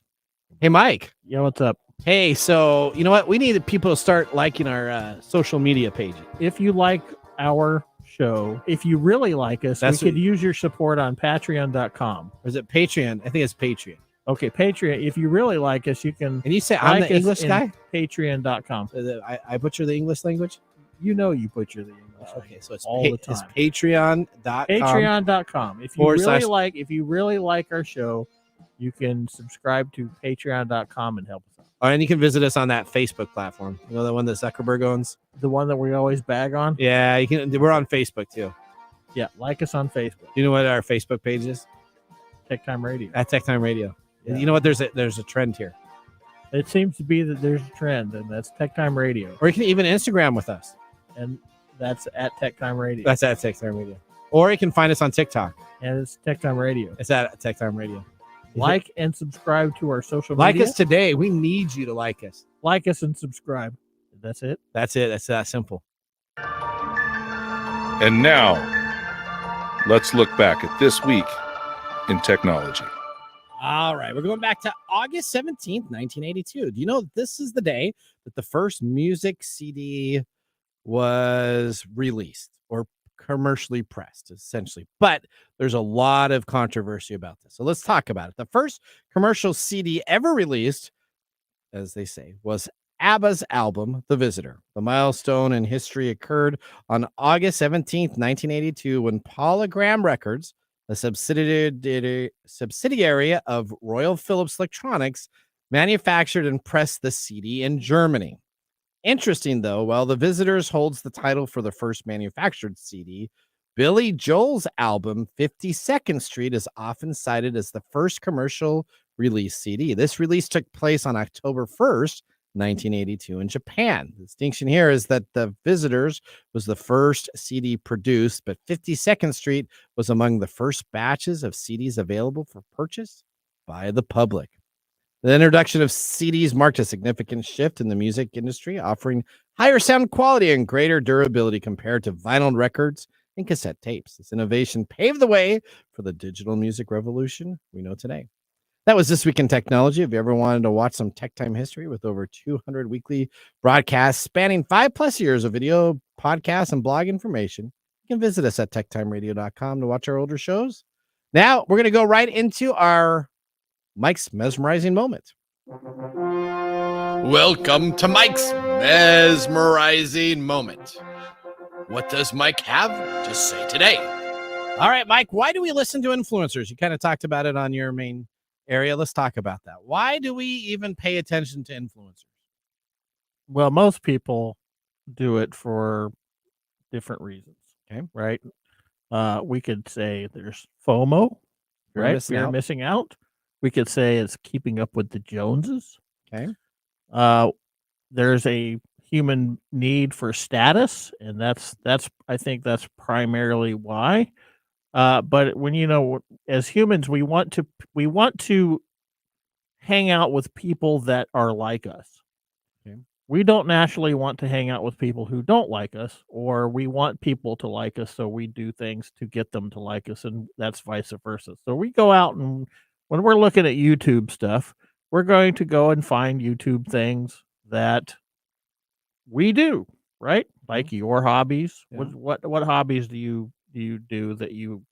Hey, Mike. Yeah, what's up? Hey, so you know what? We need people to start liking our social media page. If you like our show, if you really like us, That's we could use your support on patreon.com. Or is it Patreon? I think it's Patreon. Okay, Patreon. If you really like us, you can. And you say I'm like the us English in guy? Patreon.com. I butcher the English language? You know you butcher the English. Okay, so it's all the It's time. patreon.com. Patreon.com. If you / if you really like our show, you can subscribe to patreon.com and help us out. Oh, and you can visit us on that Facebook platform. You know, the one that Zuckerberg owns? The one that we always bag on. Yeah, you can. We're on Facebook too. Yeah, like us on Facebook. You know what our Facebook page is? Tech Time Radio. At Tech Time Radio. Yeah. You know what? There's a trend here. It seems to be that there's a trend, and that's Tech Time Radio. Or you can even Instagram with us. And that's at Tech Time Radio. That's at Tech Time Radio. Or you can find us on TikTok. And it's Tech Time Radio. It's at Tech Time Radio. Like and subscribe to our social Like media. us today. We need you to like us. Like us and subscribe. That's it. That's it. That's that simple. And now, let's look back at this week in technology. All right, we're going back to August 17th, 1982. Do you know this is the day that the first music CD was released or commercially pressed, essentially? But there's a lot of controversy about this. So let's talk about it. The first commercial CD ever released, as they say, was ABBA's album, The Visitor. The milestone in history occurred on August 17th, 1982, when Polygram Records, a subsidiary of Royal Philips Electronics, manufactured and pressed the CD in Germany. Interesting, though, while The Visitors holds the title for the first manufactured CD, Billy Joel's album 52nd Street is often cited as the first commercial release CD. This release took place on October 1st, 1982 in Japan. The distinction here is that The Visitors was the first CD produced, but 52nd Street was among the first batches of CDs available for purchase by the public. The introduction of CDs marked a significant shift in the music industry, offering higher sound quality and greater durability compared to vinyl records and cassette tapes. This innovation paved the way for the digital music revolution we know today. That was This Week in Technology. If you ever wanted to watch some Tech Time history with over 200 weekly broadcasts spanning 5+ years of video, podcasts, and blog information, you can visit us at techtimeradio.com to watch our older shows. Now, we're going to go right into our Mike's mesmerizing moment. Welcome to Mike's mesmerizing moment. What does Mike have to say today? All right, Mike, why do we listen to influencers? You kind of talked about it on your main area. Let's talk about that. Why do we even pay attention to influencers? Well, most people do it for different reasons. Okay. Right. We could say there's FOMO, right? Fear of missing out. We could say it's keeping up with the Joneses. Okay. There's a human need for status, and that's I think that's primarily why. But when as humans, we want to hang out with people that are like us. Okay. We don't naturally want to hang out with people who don't like us, or we want people to like us, so we do things to get them to like us, and that's vice versa. So we go out, and when we're looking at YouTube stuff, we're going to go and find YouTube things that we do, right? Like your hobbies. Yeah. What hobbies do you do that you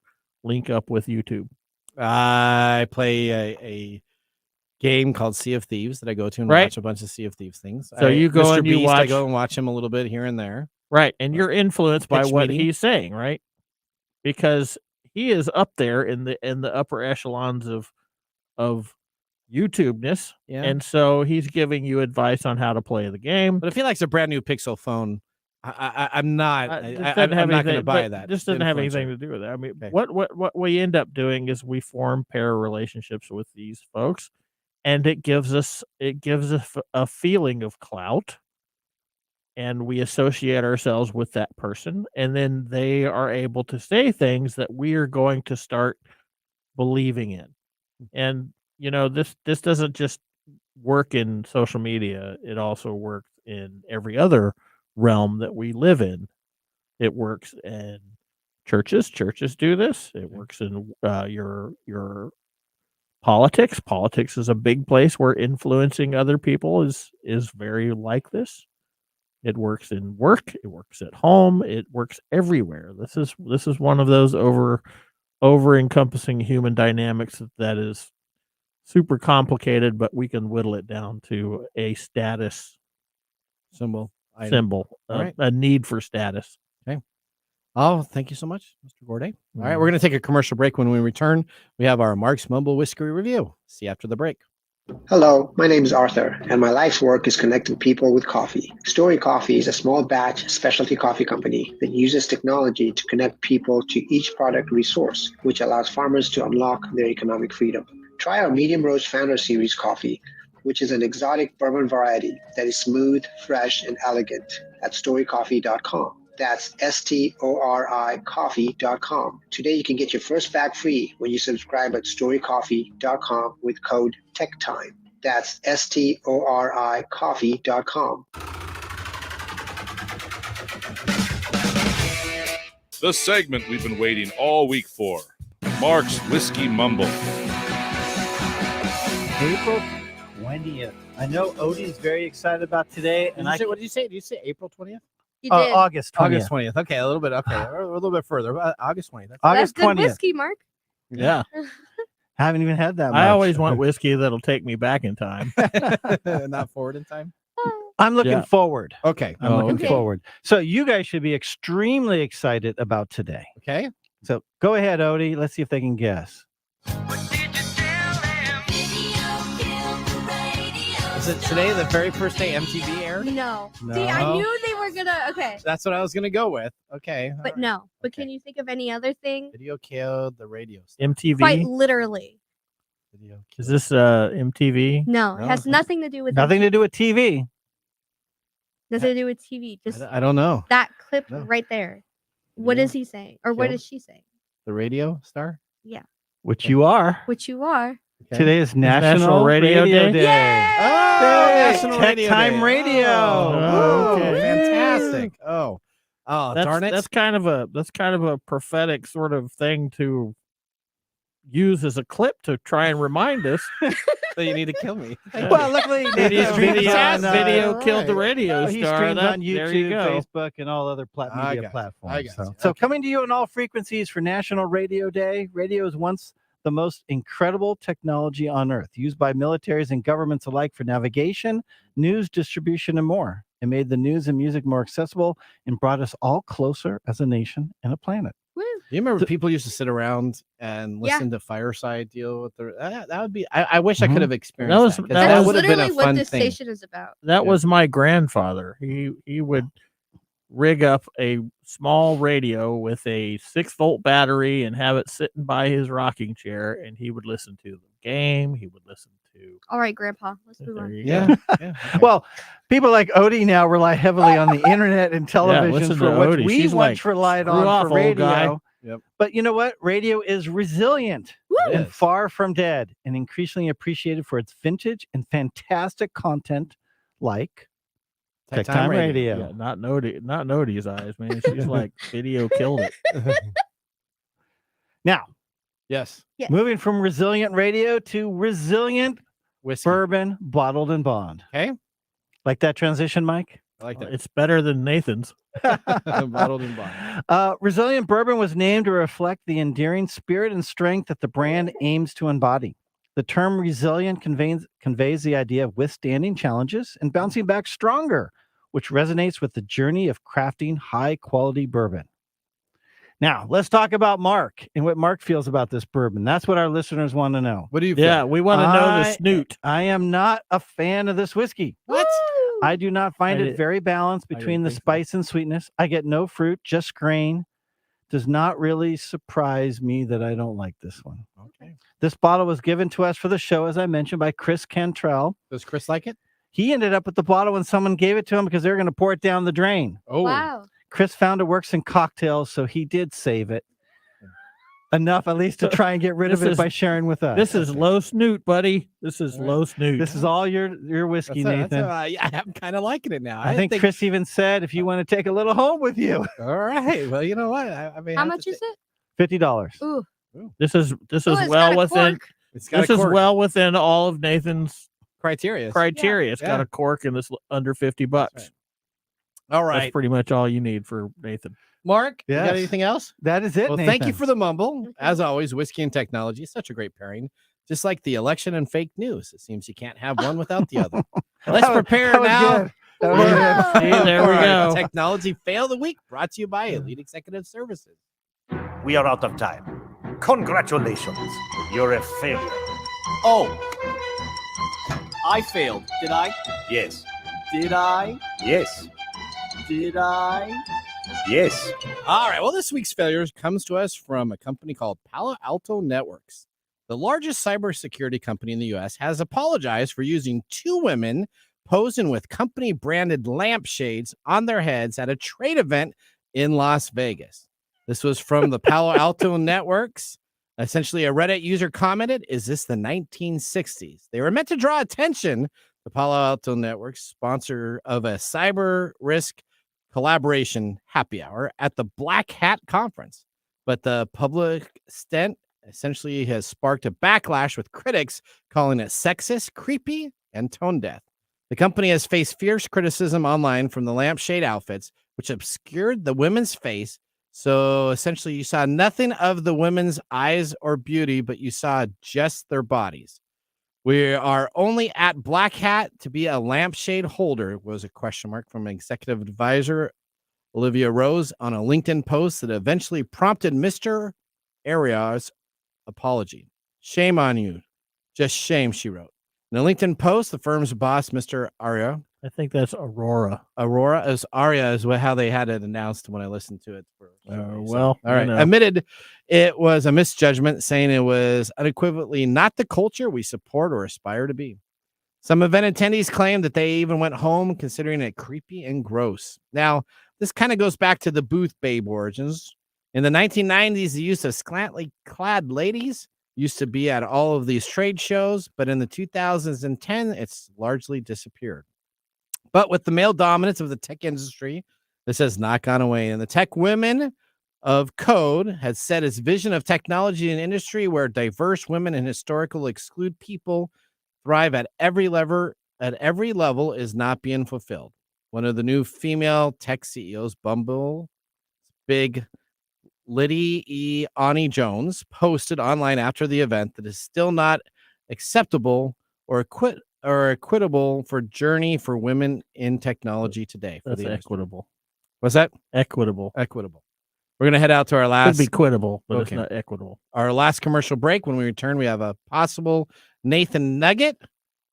link up with YouTube? I play a game called Sea of Thieves that I go to and Right. watch a bunch of Sea of Thieves things. So you go Mr. and you Beast, I watch- go and watch him a little bit here and there. Right, and you're influenced by Pitch what meeting. he's saying, right? Because he is up there in the upper echelons of YouTube-ness, Yeah. and so he's giving you advice on how to play the game. But if he likes a brand new Pixel phone, I'm not. This I'm doesn't have not going to anything- buy but that. This doesn't have anything influencer. to do with it. I mean, Okay. what we end up doing is we form pair relationships with these folks, and it gives us a feeling of clout, and we associate ourselves with that person, and then they are able to say things that we are going to start believing in. And this doesn't just work in social media, it also works in every other realm that we live in. It works in churches do this. It works in your politics. Politics is a big place where influencing other people is very like this. It works in work, it works at home, it works everywhere. This is one of those over encompassing human dynamics that is super complicated, but we can whittle it down to a status symbol, a need for status. Okay. Oh, thank you so much, Mr. Gorday. All right, we're going to take a commercial break. When we return, we have our Mark's Mumble Whiskey review. See you after the break. Hello, my name is Arthur, and my life's work is connecting people with coffee. Story Coffee is a small batch specialty coffee company that uses technology to connect people to each product resource, which allows farmers to unlock their economic freedom. Try our Medium Roast Founder Series coffee, which is an exotic bourbon variety that is smooth, fresh, and elegant at storycoffee.com. That's STORI coffee.com. Today you can get your first bag free when you subscribe at storycoffee.com with code TechTime. That's STORI coffee.com. The segment we've been waiting all week for. Mark's Whiskey Mumble. April 20th. I know Odie's very excited about today. What did you say? Did you say April 20th? You did. August 20th. August 20th. Okay, a little bit. Okay, a little bit further. August 20th. August That's good 20th. whiskey, Mark. Yeah. Haven't even had that much. I always want whiskey that'll take me back in time. Not forward in time. I'm looking Yeah. forward. Okay. I'm looking okay. forward. So you guys should be extremely excited about today. Okay. So go ahead, Odie. Let's see if they can guess. Is it today the very first day MTV aired? No. No. See, I knew they were gonna. Okay, That's what I was going to go with. Okay. but no. But can you think of any other thing? Video killed the radio star. MTV. Quite literally. Video Is this MTV? No, it has nothing to do with Nothing to do with TV. Nothing to do with TV. Just I don't know. that clip No. right there. What is he saying, or what Killed? is she saying? The radio star? Yeah, Which you are. which you are. Okay. Today is National Radio Day. Oh, National Tech Radio Time Day. Radio. Oh, okay. fantastic. Oh, darn it. That's kind of a prophetic sort of thing to use as a clip to try and remind us. So you need to kill me. Well, luckily, Video, Nathan video on, killed the radio he star. streams That- on there you YouTube, go. Facebook, and all other I media got you. platforms. I got you. So Okay. coming to you on all frequencies for National Radio Day. Radio is once the most incredible technology on Earth, used by militaries and governments alike for navigation, news distribution, and more. It made the news and music more accessible and brought us all closer as a nation and a planet. Woo. Do you remember people used to sit around and Yeah. listen to Fireside deal with the that would be I wish I Mhm. could have experienced that. 'Cause that that was would have been literally a what fun this thing. station is about. That Yeah. was my grandfather. He would rig up a small radio with a 6-volt battery and have it sitting by his rocking chair, and he would listen to the game. He would listen to. All right, Grandpa. Let's move There on. you Yeah. go. yeah. Well, people like Odie now rely heavily on the internet and television listen for to what Odie. we She's once like, relied "Screw on off, for old guy." radio. Yep. But you know what? Radio is resilient It and is. far from dead, and increasingly appreciated for its vintage and fantastic content like Tech Tech Time Time Radio. Radio. Yeah, not Nodi's eyes, man. She's like, video killed it. Now, Yes. Yes. moving from resilient radio to resilient Whiskey. bourbon bottled and bond. Okay. Like that transition, Mike? I like that. It's better than Nathan's. Bottled and bond. Resilient Bourbon was named to reflect the endearing spirit and strength that the brand aims to embody. The term resilient conveys the idea of withstanding challenges and bouncing back stronger, which resonates with the journey of crafting high-quality bourbon. Now, let's talk about Mark and what Mark feels about this bourbon. That's what our listeners want to know. What do you feel? Yeah, we want to know the snoot. I am not a fan of this whiskey. What? I do not find I it did- very balanced I between didn't the think so. spice and sweetness. I get no fruit, just grain. Does not really surprise me that I don't like this one. Okay. This bottle was given to us for the show, as I mentioned, by Chris Cantrell. Does Chris like it? He ended up with the bottle when someone gave it to him because they were going to pour it down the drain. Oh. Wow. Chris found it works in cocktails, so he did save it. Enough, at least, to try and get rid of This it is- by sharing with us. This is low snoot, buddy. This is All right. low snoot. This is all your whiskey, Nathan. I'm kind of liking it now. I think Chris even said if you want to take a little home with you, All right. Well, you know what? I mean, How much is it? $50. Ooh. This is Oh, it's got well a within. cork. It's got This a is cork. well within all of Nathan's criteria. criteria. It's got Yeah. a cork and it's under $50. That's All That's right. pretty much all you need for Nathan. Mark, you Yes. got anything else? That is it, Well, Nathan. thank you for the mumble. Okay. As always, whiskey and technology is such a great pairing. Just like the election and fake news. It seems you can't have one without the other. Let's That was- prepare that was now. good. That was Wow. good. See, there we for our go. Technology fail of the week brought to you by Elite Executive Services. We are out of time. Congratulations. You're a failure. Oh, I failed. Did I? Yes. Did I? Yes. Did I? Yes. All right. Well, this week's failure comes to us from a company called Palo Alto Networks. The largest cybersecurity company in the U.S. has apologized for using two women posing with company branded lampshades on their heads at a trade event in Las Vegas. This was from the Palo Alto Networks. Essentially, a Reddit user commented, "Is this the 1960s?" They were meant to draw attention to Palo Alto Networks, sponsor of a cyber risk collaboration happy hour at the Black Hat Conference. But the public stint essentially has sparked a backlash with critics calling it sexist, creepy, and tone deaf. The company has faced fierce criticism online from the lampshade outfits, which obscured the women's face. So essentially, you saw nothing of the women's eyes or beauty, but you saw just their bodies. We are only at Black Hat to be a lampshade holder, was a question mark from an executive advisor Olivia Rose on a LinkedIn post that eventually prompted Mr. Aria's apology. Shame on you. Just shame, she wrote. In a LinkedIn post, the firm's boss, Mr. Aria. I think that's Aurora. Aurora is Aria is how they had it announced when I listened to it. Well, all right. Admitted it was a misjudgment, saying it was unequivocally not the culture we support or aspire to be. Some event attendees claimed that they even went home considering it creepy and gross. Now, this kind of goes back to the booth babe origins. In the 1990s, the use of scantily clad ladies used to be at all of these trade shows, but in the 2010, it's largely disappeared. But with the male dominance of the tech industry, this has not gone away. And the Tech Women of Code has set its vision of technology and industry where diverse women and historical exclude people thrive at every level is not being fulfilled. One of the new female tech CEOs, Bumble, big Liddy E. Ani Jones, posted online after the event that is still not acceptable or equitable for journey for women in technology today. That's equitable. What's that? Equitable. Equitable. We're going to head out to our last. Could be quittable, but it's not equitable. Our last commercial break. When we return, we have a possible Nathan Nugget.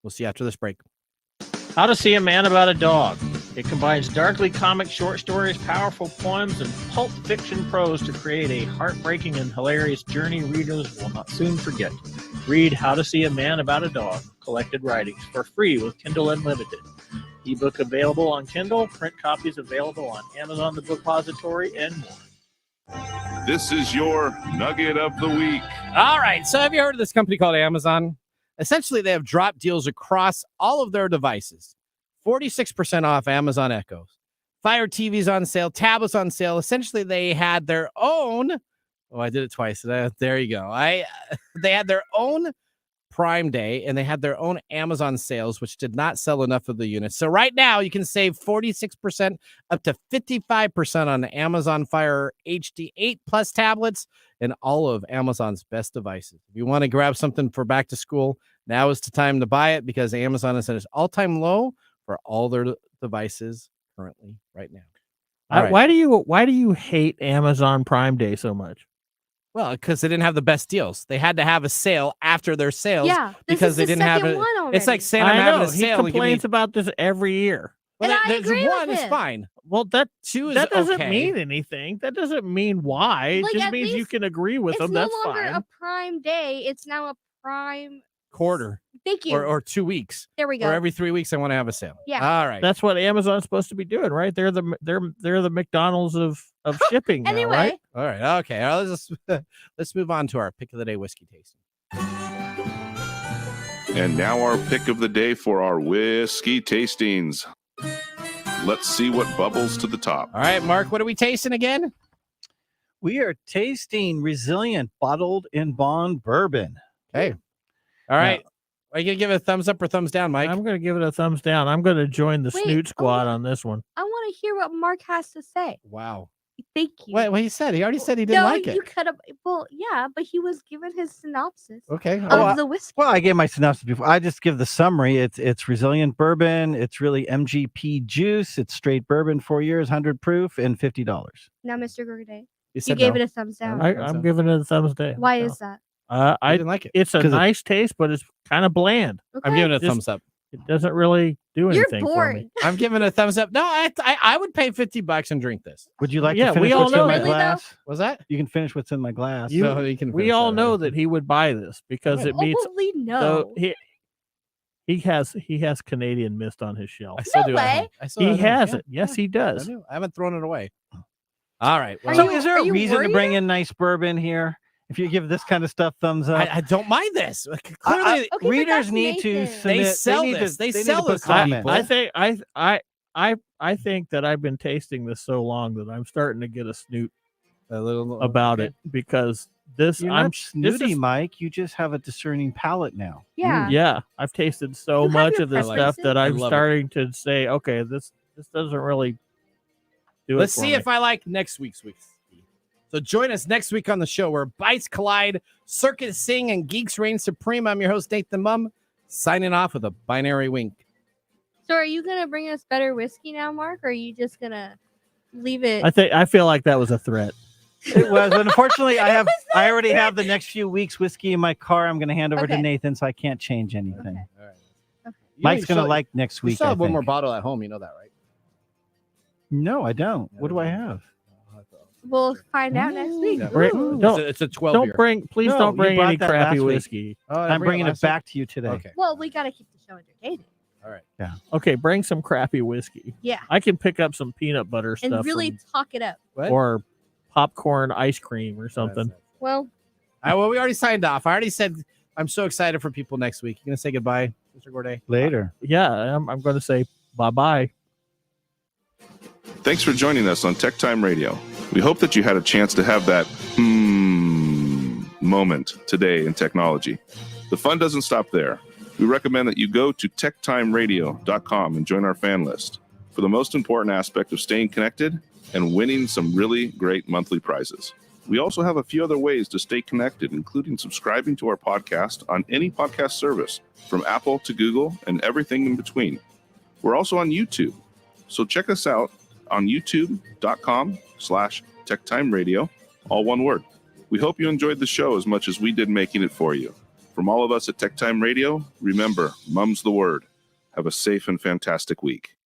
We'll see you after this break. How to See a Man About a Dog. It combines darkly comic short stories, powerful poems, and pulp fiction prose to create a heartbreaking and hilarious journey readers will not soon forget. Read How to See a Man About a Dog, collected writings, for free with Kindle Unlimited. Ebook available on Kindle, print copies available on Amazon The Bookpository, and more. This is your Nugget of the Week. All right. So have you heard of this company called Amazon? Essentially, they have drop deals across all of their devices. 46% off Amazon Echoes. Fire TVs on sale, tablets on sale. Essentially, they had their own. Oh, I did it twice. There you go. They had their own Prime Day, and they had their own Amazon sales, which did not sell enough of the units. So right now, you can save 46% up to 55% on the Amazon Fire HD 8 Plus tablets and all of Amazon's best devices. If you want to grab something for back to school, now is the time to buy it because Amazon is at its all-time low for all their devices currently right now. Right. Why do you hate Amazon Prime Day so much? Well, because they didn't have the best deals. They had to have a sale after their sales. Yeah, because they didn't have it. It's like saying I'm having a sale. He complains about this every year. Well, and I agree one with is him. fine. Well, that doesn't okay. mean anything. That doesn't mean why. Like, it just means you can agree with them. That's no longer fine. a Prime Day. It's now a Prime quarter. Thank you. Or 2 weeks. There we go. Or every 3 weeks, I want to have a sale. Yeah. All right. That's what Amazon's supposed to be doing, right? They're the McDonald's of shipping now, Anyway. right? All right. Okay. Let's move on to our pick of the day whiskey tasting. And now our pick of the day for our whiskey tastings. Let's see what bubbles to the top. All right, Mark, what are we tasting again? We are tasting Resilient Bottled in Bond Bourbon. Okay. All right. Are you going to give it a thumbs up or thumbs down, Mike? I'm going to give it a thumbs down. I'm going to join the Wait, Snoot Squad on this one. I want to hear what Mark has to say. Wow. Thank you. What he said? He already said he didn't like it. You could have. Well, yeah, but he was given his synopsis Okay. of the whiskey. Well, I gave my synopsis before. I just give the summary. It's Resilient Bourbon. It's really MGP juice. It's straight bourbon, 4 years, 100 proof, and $50. Now, Mr. Gurday, You you gave it a thumbs down. I'm giving it a thumbs down. Why is that? I didn't like it. It's a nice taste, but it's kind of bland. I'm giving it a thumbs up. It doesn't really do anything for me. I'm giving it a thumbs up. No, I would pay $50 and drink this. Would you like Yeah, to finish we all what's know in my that. glass? Was that? You can finish what's in my glass. We all know that he would buy this because it meets. Probably no. He has Canadian Mist on his shelf. I still do. way. He has it. Yes, he does. I haven't thrown it away. All right. Well, So is there are a you reason to worried? bring in nice bourbon here? If you give this kind of stuff thumbs up, I don't mind this. Clearly, Okay, but readers that's need to Nathan. submit. They sell need this. To, They need sell to put this to comments. people. I think that I've been tasting this so long that I'm starting to get a snoot a little about it because this You're I'm not snooty, this is, Mike. You just have a discerning palate now. Yeah. yeah, I've tasted so You have much your of this stuff preferences. that I'm I love it. starting to say, okay, this doesn't really do Let's it for see me. if I like next week's whiskey. So join us next week on the show where bites collide, circuits sing, and geeks reign supreme. I'm your host, Nathan Mumm, signing off with a binary wink. So are you gonna bring us better whiskey now, Mark? Or are you just gonna leave it. I feel like that was a threat. It was. Unfortunately, I already have the next few weeks whiskey in my car. I'm going to hand over to Nathan, so I can't change anything. All right. Mike's going to like next week. You still have I one more think. bottle at home. You know that, right? No, I don't. What do I have? We'll find out next week. Yeah. Don't, It's a 12 don't year. bring, please No, don't you bring brought any that crappy last week. whiskey. Oh, I'm bringing it back to you today. Okay. Well, we got to keep the show entertaining. All right. Yeah. Okay, bring some crappy whiskey. Yeah. I can pick up some peanut butter And stuff really from- talk it up. What? or popcorn ice cream or something. Well, All right, well, we already signed off. I already said I'm so excited for people next week. You gonna say goodbye, Mr. Gorday? Later. Yeah, I'm going to say bye-bye. Thanks for joining us on Tech Time Radio. We hope that you had a chance to have that moment today in technology. The fun doesn't stop there. We recommend that you go to techtimeradio.com and join our fan list for the most important aspect of staying connected and winning some really great monthly prizes. We also have a few other ways to stay connected, including subscribing to our podcast on any podcast service, from Apple to Google and everything in between. We're also on YouTube, so check us out on youtube.com/techtimeradio, all one word. We hope you enjoyed the show as much as we did making it for you. From all of us at Tech Time Radio, remember, mum's the word. Have a safe and fantastic week.